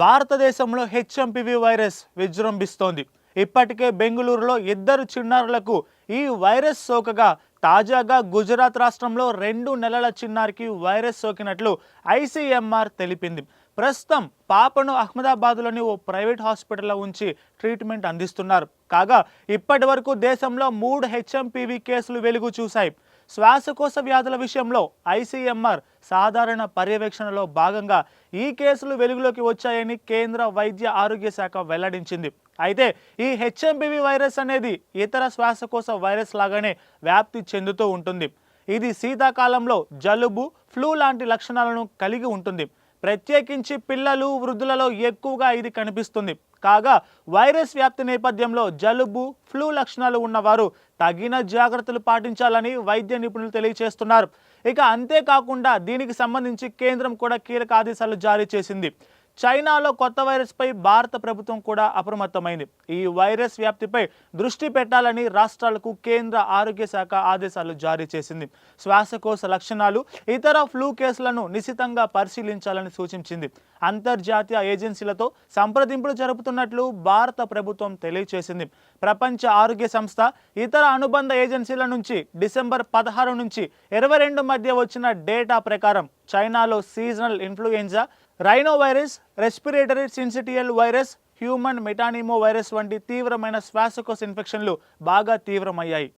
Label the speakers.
Speaker 1: భారతదేశంలో HMPV virus విజృంభిస్తోంది. ఇప్పటికే బెంగళూరులో ఇద్దరు చిన్నారులకు ఈ వైరస్ సోకగా తాజాగా గుజరాత్ రాష్ట్రంలో 2 నెలల చిన్నారికి వైరస్ సోకినట్లు ఐసీఎంఆర్ తెలిపింది. ప్రస్తుతం పాపను అహ్మదాబాద్లోని ఓ ప్రైవేట్ హాస్పిటల్లో ఉంచి ట్రీట్మెంట్ అందిస్తున్నారు. కాగా ఇప్పటి వరకు దేశంలో 3 హెచ్ఎంపివి కేసులు వెలుగు చూశాయి. శ్వాసకోశ వ్యాధుల విషయంలో ఐసీఎంఆర్ సాధారణ పర్యవేక్షణలో భాగంగా ఈ కేసులు వెలుగులోకి వచ్చాయని కేంద్ర వైద్య ఆరోగ్య శాఖ వెల్లడించింది. అయితే ఈ హెచ్ఎంపివి వైరస్ అనేది ఇతర శ్వాసకోశ వైరస్ లాగానే వ్యాప్తి చెందుతూ ఉంటుంది. ఇది శీతాకాలంలో జలుబు, ఫ్లూ లాంటి లక్షణాలను కలిగి ఉంటుంది. ప్రత్యేకించి పిల్లలు, వృద్ధులలో ఎక్కువగా ఇది కనిపిస్తుంది. కాగా వైరస్ వ్యాప్తి నేపథ్యంలో జలుబు, ఫ్లూ లక్షణాలు ఉన్నవారు తగిన జాగ్రత్తలు పాటించాలని వైద్య నిపుణులు తెలియజేస్తున్నారు. ఇక అంతేకాకుండా దీనికి సంబంధించి కేంద్రం కూడా కీలక ఆదేశాలు జారీ చేసింది. చైనాలో కొత్త వైరస్పై భారత ప్రభుత్వం కూడా అప్రమత్తమైంది. ఈ వైరస్ వ్యాప్తిపై దృష్టి పెట్టాలని రాష్ట్రాలకు కేంద్ర ఆరోగ్య శాఖ ఆదేశాలు జారీ చేసింది. శ్వాసకోశ లక్షణాలు, ఇతర ఫ్లూ కేసులను నిశితంగా పరిశీలించాలని సూచించింది. అంతర్జాతీయ ఏజెన్సీలతో సంప్రదింపులు జరుపుతున్నట్లు భారత ప్రభుత్వం తెలియజేసింది. ప్రపంచ ఆరోగ్య సంస్థ, ఇతర అనుబంధ ఏజెన్సీల నుంచి డిసెంబర్ 16 నుంచి 22 మధ్య వచ్చిన డేటా ప్రకారం చైనాలో seasonal influenza, rhinovirus, respiratory syncytial virus, human metapneumovirus వంటి తీవ్రమైన శ్వాసకోశ ఇన్ఫెక్షన్లు బాగా తీవ్రమయ్యాయి.